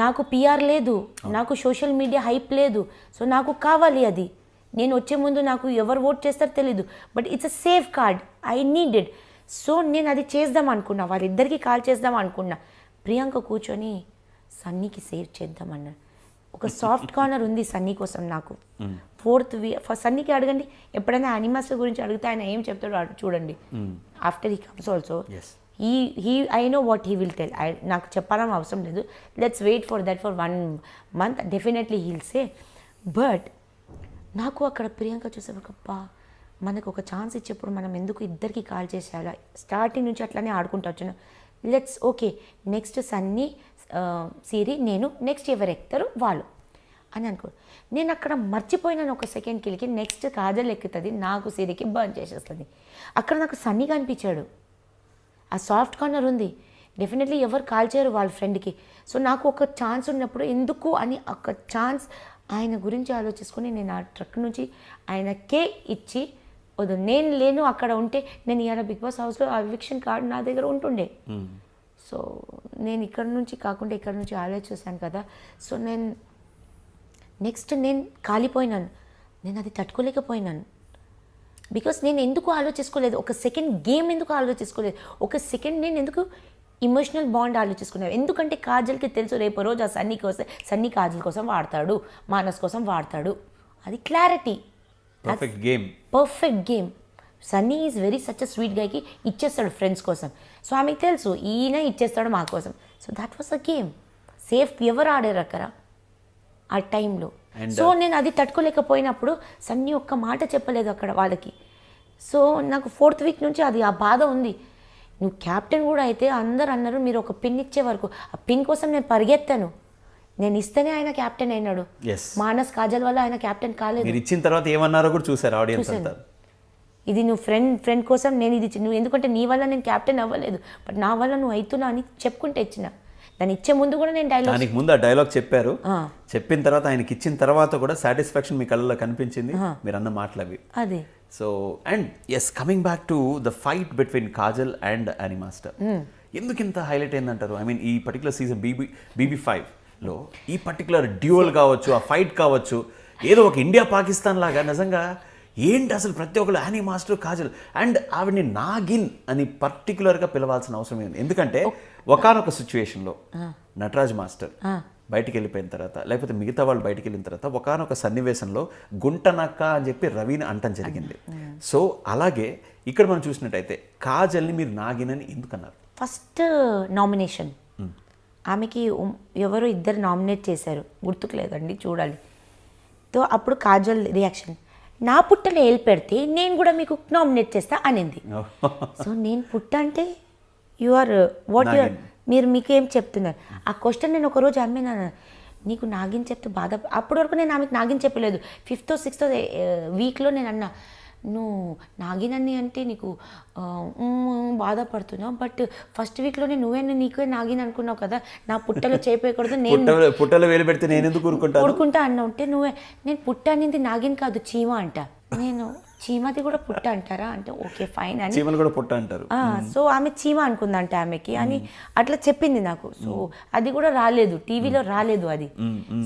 నాకు పిఆర్ లేదు, నాకు సోషల్ మీడియా హైప్ లేదు, సో నాకు కావాలి అది. నేను వచ్చే ముందు నాకు ఎవరు ఓట్ చేస్తారో తెలీదు, but it's a safe card, I needed. So నేను అది చేద్దాం అనుకున్నా, వాళ్ళిద్దరికి కాల్ చేద్దాం అనుకున్నా. ప్రియాంక కూర్చొని సన్నీకి సేవ్ చేద్దామన్నారు. ఒక సాఫ్ట్ కార్నర్ ఉంది సన్నీ కోసం నాకు. 4th వీక్ సన్నీకి అడగండి, ఎప్పుడైనా యానీ మాస్టర్ గురించి అడిగితే ఆయన ఏం చెప్తాడో చూడండి. After he comes also I know what he will tell. నాకు చెప్పాలని అవసరం లేదు, let's wait for that for 1 month, definitely he'll say. But నాకు అక్కడ ప్రియాంక చూసేవరకప్పా, మనకు ఒక ఛాన్స్ ఇచ్చేప్పుడు మనం ఎందుకు ఇద్దరికి కాల్ చేసేయాలా, స్టార్టింగ్ నుంచి అట్లానే ఆడుకుంటూ వచ్చాను. లెట్స్ ఓకే, నెక్స్ట్ సన్నీ సిరి నేను, నెక్స్ట్ ఎవరు ఎక్కుతారు వాళ్ళు అని అనుకో. నేను అక్కడ మర్చిపోయినాను ఒక సెకండ్కి, నెక్స్ట్ కాజల్ ఎక్కుతుంది, నాకు సిరికి బర్న్ చేసేస్తుంది. అక్కడ నాకు సన్నీగా అనిపించాడు, ఆ సాఫ్ట్ కార్నర్ ఉంది, డెఫినెట్లీ ఎవరు కాల్ చేయరు వాళ్ళ ఫ్రెండ్కి. సో నాకు ఒక ఛాన్స్ ఉన్నప్పుడు ఎందుకు అని ఒక ఛాన్స్ ఆయన గురించి ఆలోచించుకొని నేను ఆ ట్రక్ నుంచి ఆయనకే ఇచ్చి వద్దు, నేను లేను అక్కడ ఉంటే నేను ఇవాళ బిగ్ బాస్ హౌస్లో ఆ ఎవిక్షన్ కార్డు నా దగ్గర ఉంటుండే. సో నేను ఇక్కడ నుంచి కాకుండా ఇక్కడ నుంచి ఆలోచిస్తాను కదా. సో నేను నెక్స్ట్ నేను కాలిపోయినాను, నేను అది తట్టుకోలేకపోయినాను. బికాస్ నేను ఎందుకు ఆలోచించుకోలేదు, ఒక సెకండ్ గేమ్ ఎందుకు ఆలోచించుకోలేదు, ఒక సెకండ్ నేను ఎందుకు ఇమోషనల్ బాండ్ ఆలోచించుకున్నాను. ఎందుకంటే కాజల్కి తెలుసు రేపు రోజు ఆ సన్నీ కాజల్ కోసం వాడతాడు, మానస్ కోసం వాడతాడు, అది clarity, perfect game. Sunny is very such a sweet గైకి ఇచ్చేస్తాడు ఫ్రెండ్స్ కోసం. సో ఆమెకు తెలుసు ఈయన ఇచ్చేస్తాడు మా కోసం. So that was a game. Safe ఎవరు ఆడారు అక్కడ ఆ టైంలో. సో నేను అది తట్టుకోలేకపోయినప్పుడు సన్నీ ఒక్క మాట చెప్పలేదు అక్కడ వాళ్ళకి. సో నాకు 4th వీక్ నుంచి అది ఆ బాధ ఉంది. నువ్వు క్యాప్టెన్ కూడా అయితే అందరు అన్నారు మీరు ఒక పిన్ ఇచ్చే వరకు. ఆ పిన్ కోసం నేను పరిగెత్తాను. నేను ఇస్తేనే ఆయన క్యాప్టెన్ అయినాడు. మానస్ కాజల్ వల్ల ఆయన క్యాప్టెన్ కాలేదు. మీరు ఇచ్చిన తర్వాత ఏమన్నారో కూడా చూసారు ఆడియన్స్ అంతా. ఇది నువ్వు ఫ్రెండ్ కోసం నేను ఇది నువ్వు ఎందుకంటే నీ వల్ల నేను క్యాప్టెన్ అవ్వలేదు, బట్ నా వల్ల నువ్వు అవుతున్నా అని చెప్పుకుంటే ఇచ్చిన. దాన్ని ఇచ్చే ముందు కూడా నేను దానికి ముందు ఆ డైలాగ్ చెప్పారు. చెప్పిన తర్వాత ఆయనకి ఇచ్చిన తర్వాత కూడా సాటిస్ఫాక్షన్ మీ కళ్ళలో కనిపించింది మీరు అన్న మాటలు అవి. అదే. So and yes, coming back to the fight between Kajal and Annie master, ఎందుకు ఇంత హైలైట్ అయిందంటారు? ఐ మీన్ ఈ పర్టికులర్ సీజన్ BB5లో ఈ పర్టికులర్ డ్యూయల్ కావచ్చు, ఆ ఫైట్ కావచ్చు, ఏదో ఒక ఇండియా పాకిస్తాన్ లాగా నిజంగా ఏంటి అసలు ప్రతి ఒక్కరు యానీ మాస్టర్ కాజల్ అండ్ ఆవిడని నాగిన్ అని పర్టికులర్గా పిలవాల్సిన అవసరం ఏంది? ఎందుకంటే ఒకానొక సిచ్యువేషన్లో నటరాజ్ మాస్టర్ బయటికి వెళ్ళిపోయిన తర్వాత, లేకపోతే మిగతా వాళ్ళు బయటికి వెళ్ళిన తర్వాత ఒకానొక సన్నివేశంలో గుంటనక్క అని చెప్పి రవిని అంటం జరిగింది. సో అలాగే ఇక్కడ మనం చూసినట్టయితే కాజల్ని మీరు నాగిన్ అని ఎందుకన్నారు? ఫస్ట్ నామినేషన్ ఆమెకి ఎవరు ఇద్దరు నామినేట్ చేశారు, గుర్తుకు లేదండి, చూడాలి. తో అప్పుడు కాజల్ రియాక్షన్, నా పుట్టలో ఏలు పెడితే నేను కూడా మీకు నామినేట్ చేస్తా అనింది. సో నేను పుట్ట అంటే you are what you are, మీరు మీకేం చెప్తున్నారు? ఆ క్వశ్చన్ నేను ఒకరోజు అమ్మినాను, నీకు నాగిన్ చెప్తే బాధ. అప్పటి వరకు నేను ఆమెకు నాగిన్ చెప్పలేదు. 5th or 6th వీక్లో నేను అన్నా, నువ్వు నాగినని అంటే నీకు బాధపడుతున్నావు, బట్ ఫస్ట్ వీక్లోనే నీకే నాగిన్ అనుకున్నావు కదా, నా పుట్టలో చేపేయకూడదు, నేను పుట్టలో వేలు పెడితే నేను ఎందుకు ఊరుకుంటా అన్నా ఉంటే నేను పుట్ట అనేది నాగిన్ కాదు చీమ అంట. నేను చీమది కూడా పుట్ట అంటారా అంటే ఓకే ఫైన్ అని, చీమలు కూడా పుట్ట అంటారు. సో ఆమె చీమ అనుకుందంట ఆమెకి అని అట్లా చెప్పింది నాకు. సో అది కూడా రాలేదు, టీవీలో రాలేదు అది.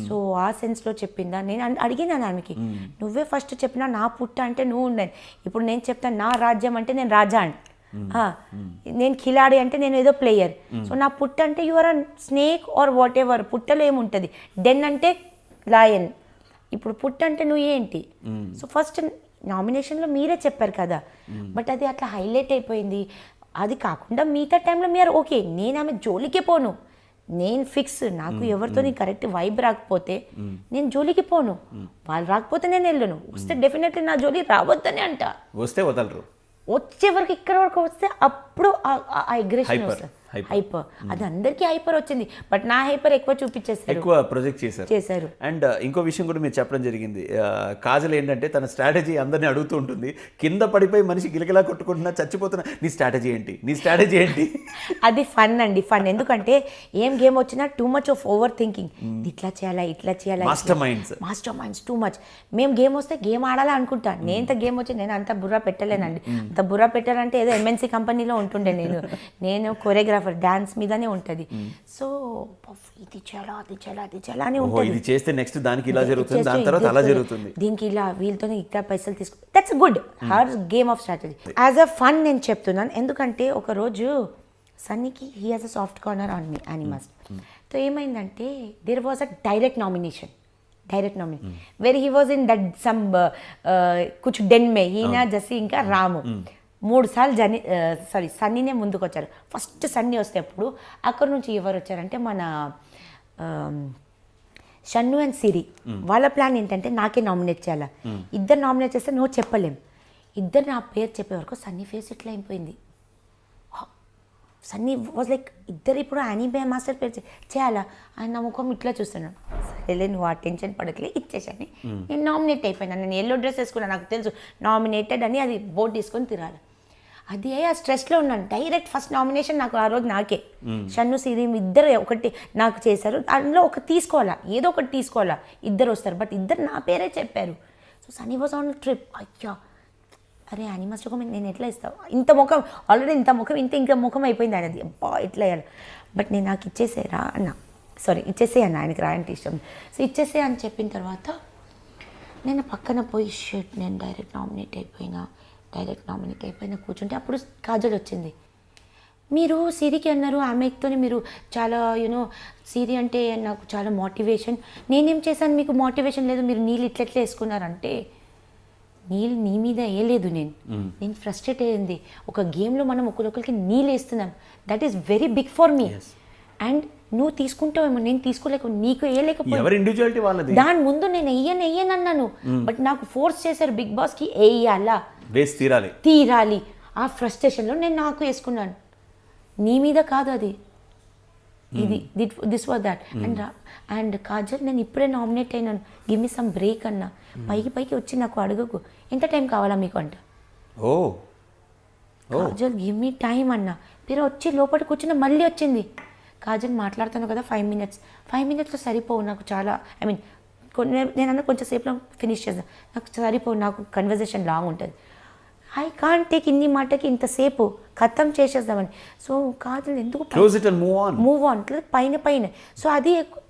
సో ఆ సెన్స్లో చెప్పిందా? నేను అడిగినాను ఆమెకి, నువ్వే ఫస్ట్ చెప్పినా నా పుట్ట అంటే నువ్వు ఉండను, ఇప్పుడు నేను చెప్తాను నా రాజ్యం అంటే నేను రాజా అంట, నేను ఖిలాడి అంటే నేను ఏదో ప్లేయర్. సో నా పుట్ట అంటే your a snake or whatever, పుట్టలో ఏముంటుంది, డెన్ అంటే లయన్, ఇప్పుడు పుట్ట అంటే నువ్వు ఏంటి? సో ఫస్ట్ నామినేషన్లో మీరే చెప్పారు కదా, బట్ అది అట్లా హైలైట్ అయిపోయింది. అది కాకుండా మిగతా టైంలో మీరు ఓకే, నేను ఆమె జోలికి పోను, నేను ఫిక్స్, నాకు ఎవరితో కరెక్ట్ వైబ్ రాకపోతే నేను జోలికి పోను, వాళ్ళు రాకపోతే నేను వెళ్ళను, వస్తే డెఫినెట్లీ నా జోలి రావద్దని అంట. వస్తే వదలరు, వచ్చే వరకు ఇక్కడ వరకు వస్తే అప్పుడు ఆ అగ్రెషన్ వస్తుంది, హైపర్. అది అందరికీ హైపర్ వచ్చింది, బట్ నా హైపర్ ఎక్కువ చూపించేసారు, ఎక్కువ ప్రొజెక్ట్ చేశారు. అండ్ ఇంకో విషయం కూడా మీరు చెప్పడం జరిగింది, కాజల్ ఏంటంటే తన స్ట్రాటజీ అందరినీ అడుగుతూ ఉంటుంది, కింద పడిపోయి మనిషి గిలగిలా కొట్టుకుంటున్నా చచ్చిపోతున్నా, నీ స్ట్రాటజీ ఏంటి? అది ఫన్ అండి, ఫన్. ఎందుకంటే ఏం గేమ్ వచ్చినా too much of over thinking, ఇట్లా చేయాలా, మాస్టర్ మైండ్స్ టూ మచ్. మేము గేమ్ వస్తే గేమ్ ఆడాలా అనుకుంటా, నేను గేమ్ వచ్చి నేను అంత బుర్ర పెట్టలేనండి. అంత బుర్ర పెట్టాలంటే ఏదో MNC కంపెనీలో ఉంటుండే, నేను కొరియోగ్రాఫర్, డాన్స్ మీదనే ఉంటుంది. సో ఇది చేయాలా అని ఉంటుంది, ఇది చేస్తే నెక్స్ట్ దానికి ఇలా జరుగుతుంది, దాని తర్వాత అలా జరుగుతుంది, దీనికి ఇలా వీళ్ళతో ఇట్లా పైసలు తీసుకు. That's good, her game of strategy. As a fun నేను చెప్తున్నాను, ఎందుకంటే ఒకరోజు సన్నీకి he has a soft corner on me Annie master. So ఏమైందంటే there was a direct nomination very he was in that some కుచ్ డెన్ మే, ఈయన జస్సి ఇంకా రాము 3 సార్లు సన్నీనే ముందుకు వచ్చారు. ఫస్ట్ సన్నీ వస్తే అప్పుడు అక్కడ నుంచి ఎవరు వచ్చారంటే మన షన్ను అండ్ సిరి. వాళ్ళ ప్లాన్ ఏంటంటే నాకే నామినేట్ చేయాలా, ఇద్దరు నామినేట్ చేస్తే నువ్వు చెప్పలేం, ఇద్దరు నా పేరు చెప్పే వరకు సన్నీ ఫేస్ ఇట్లా అయిపోయింది. సన్నీ వాజ్ లైక్ ఇద్దరు ఇప్పుడు యానీ మాస్టర్ పేరు చేయాలా, ఆయన నా ముఖం ఇట్లా చూస్తున్నాను. సరేలే నువ్వు ఆ టెన్షన్ పడట్లే, ఇచ్చేసాను. నేను నామినేట్ అయిపోయినా, నేను ఎల్లో డ్రెస్ వేసుకున్నాను, నాకు తెలుసు నామినేటెడ్ అని, అది బోర్డు తీసుకొని తిరాలి. అది ఆ స్ట్రెస్లో ఉన్నాను. డైరెక్ట్ ఫస్ట్ నామినేషన్ నాకు ఆ రోజు నాకే. షన్ను సిరి ఇద్దరు ఒకటి నాకు చేశారు, అందులో ఒకటి తీసుకోవాలా, ఏదో ఒకటి తీసుకోవాలా, ఇద్దరు వస్తారు, బట్ ఇద్దరు నా పేరే చెప్పారు. So Sunny was on trip. అయ్యా అరే యానీ మాస్టర్ నేను ఎట్లా ఇస్తావు, ఇంత ముఖం ఆల్రెడీ ఇంత ముఖం అయిపోయింది ఆయనది, అబ్బా ఎట్లా అయ్యాలి, బట్ నేను నాకు ఇచ్చేసేరా అన్న, ఇచ్చేసే అన్న, ఆయనకి రాయంటే ఇష్టం. సో ఇచ్చేసే అని చెప్పిన తర్వాత నేను పక్కన పోయి షర్ట్ నేను డైరెక్ట్ నామినేట్ అయిపోయినా కూర్చుంటే అప్పుడు కాజల్ వచ్చింది. మీరు సిరికి అన్నారు, ఆమెతో మీరు చాలా సిరి అంటే నాకు చాలా మోటివేషన్, నేనేం చేశాను మీకు మోటివేషన్ లేదు, మీరు నీళ్ళు ఇట్లెట్లా వేసుకున్నారంటే నీళ్ళు నీ మీద వేయలేదు నేను ఫ్రస్ట్రేట్ అయ్యింది. ఒక గేమ్లో మనం ఒకరికొకరికి నీళ్ళు వేస్తున్నాం, that is very big for me. And నువ్వు తీసుకుంటావేమో, నేను తీసుకోలేక నీకు వేయలేకపోతే దాని ముందు నేను వెయ్యను అన్నాను. బట్ నాకు ఫోర్స్ చేశారు బిగ్ బాస్కి వేయాలా, తీరాలి. ఆ ఫ్రస్ట్రేషన్లో నేను నాకు వేసుకున్నాను. నీ మీద కాదు అది, ఇది this was that. And Kajal నేను ఇప్పుడే నామినేట్ అయినాను, గివ్ మీ సమ్ బ్రేక్ అన్న. పైకి వచ్చి నాకు అడగకు ఎంత టైం కావాలా మీకు అంట. కాజల్ గివ్ మీ టైం అన్న. మీరు వచ్చి లోపల కూర్చున్న మళ్ళీ వచ్చింది. కాజల్ మాట్లాడుతాను కదా 5 minutes సరిపోవు నాకు, చాలా ఐ మీన్ నేను అన్న కొంచెం సేపులో ఫినిష్ చేస్తాను, నాకు సరిపోవు, నాకు కన్వర్జేషన్ లాంగ్ ఉంటుంది. ఐ కాంట్ టేక్ ఇన్ని మాటకి ఇంతసేపు ఖతం చేసేద్దామని. సో కాజల్ ఎందుకు మూవ్ ఆన్ పైన. సో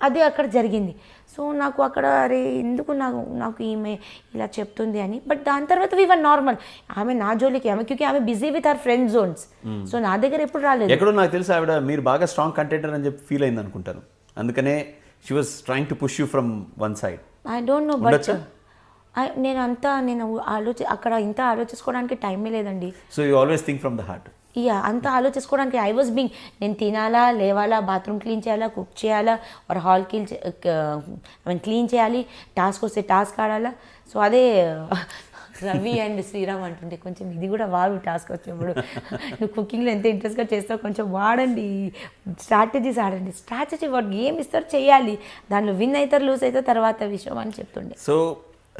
అది అక్కడ జరిగింది. సో నాకు అక్కడ అరే ఎందుకు నాకు ఈమె ఇలా చెప్తుంది అని. బట్ దాని తర్వాత వి వర్ నార్మల్. ఆమె నా జోలికి ఆమె busy with our friend zones. So నా దగ్గర ఎప్పుడు రాలేదు. ఎక్కడో నాకు తెలుసు ఆవిడ మీరు బాగా స్ట్రాంగ్ కంటెంటర్ అని చెప్పి ఫీల్ అయింది అనుకుంటాను, అందుకనే she was trying to push you from one side. I don't know, but నేను అక్కడ ఇంత ఆలోచించుకోవడానికి టైమే లేదండి. So you always think from the heart. అంతా ఆలోచించుకోవడానికి ఐ వాజ్ బీయింగ్, నేను తినాలా, లేవాలా, బాత్రూమ్ క్లీన్ చేయాలా, కుక్ చేయాలా, ఒక హాల్ క్లీన్ చేయాలి, టాస్క్ వస్తే టాస్క్ ఆడాలా. సో అదే రవి అండ్ శ్రీరామ్ అంటుంటే కొంచెం ఇది కూడా వాడు టాస్క్ వచ్చినప్పుడు నువ్వు కుకింగ్లో ఎంత ఇంట్రెస్ట్గా చేస్తావు కొంచెం వాడండి, స్ట్రాటజీస్ ఆడండి. స్ట్రాటజీ వాడు గేమ్ ఇస్తారు చేయాలి, దాంట్లో విన్ అవుతారు లూజ్ అవుతారు తర్వాత విషయం అని చెప్తుండే. సో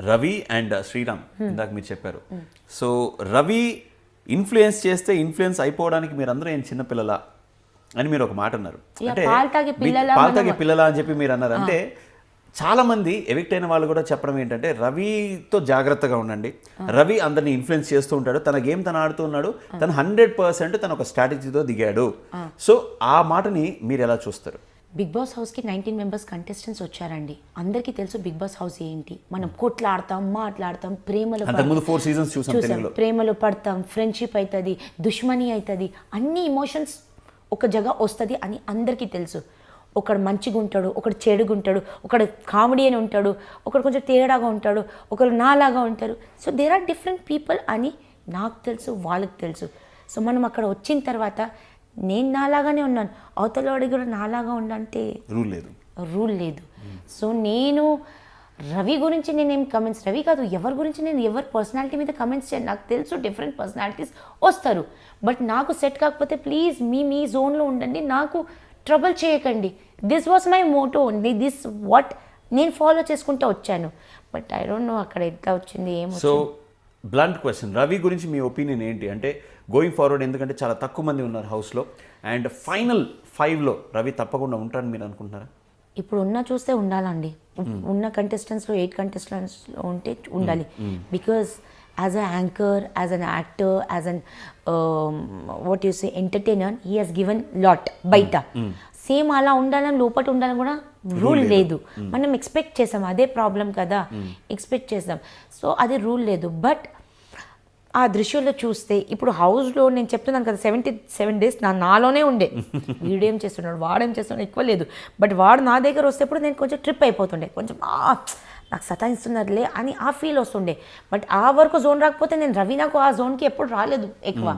రవి అండ్ శ్రీరామ్ ఇందాక మీరు చెప్పారు. సో రవి ఇన్ఫ్లుయెన్స్ చేస్తే ఇన్ఫ్లుయెన్స్ అయిపోవడానికి మీరు అందరూ ఏం చిన్నపిల్లలా అని మీరు ఒక మాట అన్నారు. అంటే పాల్తాగే పిల్లలా అని చెప్పి మీరు అన్నారు. అంటే చాలా మంది ఎవిక్ట్ అయిన వాళ్ళు కూడా చెప్పడం ఏంటంటే రవితో జాగ్రత్తగా ఉండండి, రవి అందరిని ఇన్ఫ్లుయెన్స్ చేస్తూ ఉంటాడు, తన గేమ్ తను ఆడుతూ ఉన్నాడు, తను 100% తన ఒక స్ట్రాటజీతో దిగాడు. సో ఆ మాటని మీరు ఎలా చూస్తారు? బిగ్ బాస్ హౌస్కి 19 మెంబర్స్ కంటెస్టెంట్స్ వచ్చారండి. అందరికీ తెలుసు బిగ్ బాస్ హౌస్ ఏంటి. మనం కొట్లాడతాం, మాట్లాడతాం, ప్రేమలో పడతాం, ఫ్రెండ్షిప్ అవుతుంది, దుష్మని అవుతుంది, అన్ని ఇమోషన్స్ ఒక జగ వస్తుంది అని అందరికీ తెలుసు. ఒకడు మంచిగా ఉంటాడు, ఒకడు చెడుగా ఉంటాడు, ఒకడు కామెడీ అని ఉంటాడు, ఒకడు కొంచెం తేడాగా ఉంటాడు, ఒకరు నాలాగా ఉంటారు. So there are different people అని నాకు తెలుసు, వాళ్ళకి తెలుసు. సో మనం అక్కడ వచ్చిన తర్వాత నేను నాలాగానే ఉన్నాను, అవతల వాడికి కూడా నాలాగా ఉండంటే రూల్ లేదు. సో నేను రవి గురించి నేనేం కమెంట్స్, రవి కాదు ఎవరి గురించి నేను ఎవరి పర్సనాలిటీ మీద కమెంట్స్ చేయను. నాకు తెలుసు డిఫరెంట్ పర్సనాలిటీస్ వస్తారు, బట్ నాకు సెట్ కాకపోతే ప్లీజ్ మీ జోన్లో ఉండండి, నాకు ట్రబుల్ చేయకండి. This was my Moto, this what నేను ఫాలో చేసుకుంటూ వచ్చాను. బట్ ఐ డోంట్ నో అక్కడ ఎట్లా వచ్చింది ఏమో. సో బ్లంట్ క్వశ్చన్, రవి గురించి మీ ఒపీనియన్ ఏంటి? అంటే గోయింగ్ ఫార్వర్డ్, ఎందుకంటే చాలా తక్కువ మంది ఉన్నారు హౌస్లో, అండ్ ఫైనల్ 5లో రవి తప్పకుండా ఉంటారని మీరు అనుకుంటున్నారా? ఇప్పుడు చూస్తే ఉండాలండి. ఉన్న కంటెస్టెంట్స్లో 8 కంటెస్టెంట్స్లో ఉంటే ఉండాలి. Because as a anchor, as an actor, as an what you say entertainer, he has given lot బయట. సేమ్ అలా ఉండాలని లోపల ఉండాలని కూడా రూల్ లేదు. మనం ఎక్స్పెక్ట్ చేసాం, అదే ప్రాబ్లం కదా, ఎక్స్పెక్ట్ చేసాం. సో అది రూల్ లేదు. బట్ ఆ దృశ్యంలో చూస్తే ఇప్పుడు హౌస్లో నేను చెప్తున్నాను కదా 77 days నాలోనే ఉండే. వీడేం చేస్తున్నాడు, వాడేం చేస్తున్నాడు ఎక్కువ లేదు. బట్ వాడు నా దగ్గర వస్తేప్పుడు నేను కొంచెం ట్రిప్ అయిపోతుండే, కొంచెం నాకు సతాయిస్తున్నారులే అని ఆ ఫీల్ వస్తుండే. బట్ ఆ వరకు జోన్ రాకపోతే నేను రవి నాకు ఆ జోన్కి ఎప్పుడు రాలేదు ఎక్కువ.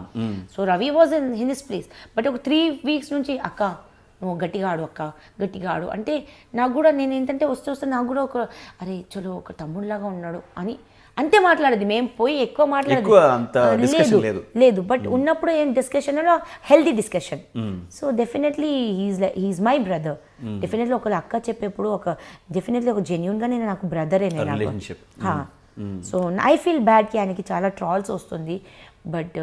So Ravi was in his place. But ఒక 3 weeks నుంచి అక్క నువ్వు గట్టిగా ఆడు, అక్క గట్టిగా ఆడు అంటే నాకు కూడా నేను ఏంటంటే వస్తే నాకు కూడా ఒక అరే చలో ఒక తమ్ముళ్ళలాగా ఉన్నాడు అని అంతే మాట్లాడేది. మేము పోయి ఎక్కువ మాట్లాడేది లేదు. బట్ ఉన్నప్పుడు ఏం డిస్కషన్లో healthy discussion. So definitely he's my brother. Definitely ఒక అక్క చెప్పేప్పుడు డెఫినెట్లీ ఒక జెన్యూన్గా నేను నాకు బ్రదరే. సో ఐ ఫీల్ బ్యాడ్కి ఆయనకి చాలా ట్రాల్స్ వస్తుంది. బట్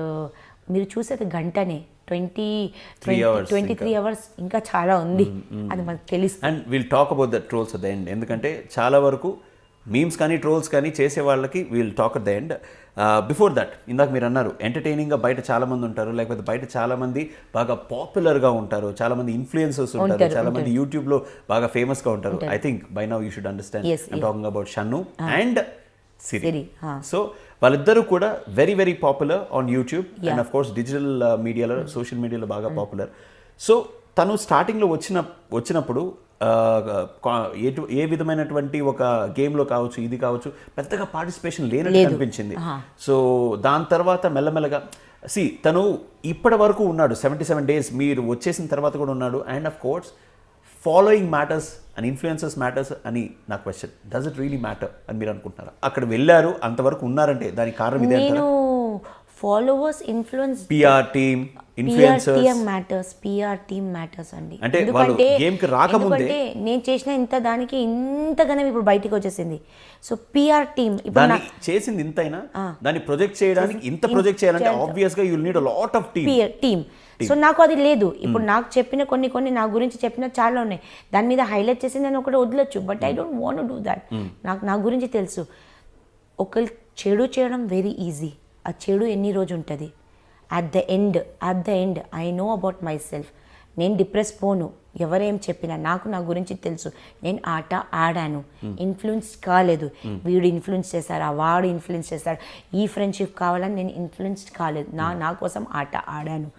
మీరు చూసేది గంటనే 23 hours ఇంకా చాలా ఉంది, అది మనకు తెలుసు. And will talk about the trolls at the end, ఎందుకంటే చాలా వరకు మీమ్స్ కానీ ట్రోల్స్ కానీ చేసే వాళ్ళకి we'll talk at the end. Before that ఇందాక మీరు అన్నారు ఎంటర్టైనింగ్గా బయట చాలామంది ఉంటారు, లేకపోతే బయట చాలామంది బాగా పాపులర్గా ఉంటారు, చాలామంది ఇన్ఫ్లుయెన్సర్స్ ఉంటారు, చాలామంది యూట్యూబ్లో బాగా ఫేమస్గా ఉంటారు. I think by now you should understand I'm talking about Shannu and Siri. So వాళ్ళిద్దరూ కూడా very very popular on YouTube and of course digital మీడియాలో, సోషల్ మీడియాలో బాగా పాపులర్. సో తను స్టార్టింగ్లో వచ్చినప్పుడు ఏ విధమైనటువంటి ఒక గేమ్లో కావచ్చు ఇది కావచ్చు పెద్దగా పార్టిసిపేషన్ లేనట్టు అనిపించింది. సో దాని తర్వాత మెల్లమెల్లగా తను ఇప్పటి వరకు ఉన్నాడు 77 days, మీరు వచ్చేసిన తర్వాత కూడా ఉన్నాడు. And of course following matters and influences matters అని నా question. Does it really matter అని మీరు అనుకుంటున్నారా? అక్కడ వెళ్ళారు అంతవరకు ఉన్నారంటే దానికి కారణం ఇదే అంటారా? నేను followers influence PR team influencers PR team matters అండి. అంటే వాళ్ళు గేమ్ కి రాకముందే నేను చేసిన ఇంత దానికి ఇంతగానే ఇప్పుడు బయటికి వచ్చేసింది. సో పిఆర్ టీమ్ ఇప్పుడు దాన్ని చేసింది ఇంతైనా దాన్ని ప్రొజెక్ట్ చేయడానికి ఇంత ప్రొజెక్ట్ చేయాలంటే ఆబ్వియస్ గా you will need a lot of team. So నాకు అది లేదు. ఇప్పుడు నాకు చెప్పిన కొన్ని నా గురించి చెప్పిన చాలా ఉన్నాయి. దాని మీద హైలైట్ చేసి నేను ఒకటి వదలొచ్చు, but I don't want do that. నాకు నా గురించి తెలుసు. ఒకరు చెడు చేయడం వెరీ ఈజీ. ఆ చెడు ఎన్ని రోజు ఉంటుంది. At the end I know about my self. నేను డిప్రెస్ పోను. ఎవరేం చెప్పినా నాకు నా గురించి తెలుసు. నేను ఆట ఆడాను, ఇన్ఫ్లుయెన్స్ కాలేదు. వీడు ఇన్ఫ్లుయెన్స్ చేశారా, వాడు ఇన్ఫ్లుయెన్స్ చేశాడు, ఈ ఫ్రెండ్షిప్ కావాలని నేను ఇన్ఫ్లుయెన్స్ కాలేదు. నా కోసం ఆట ఆడాను.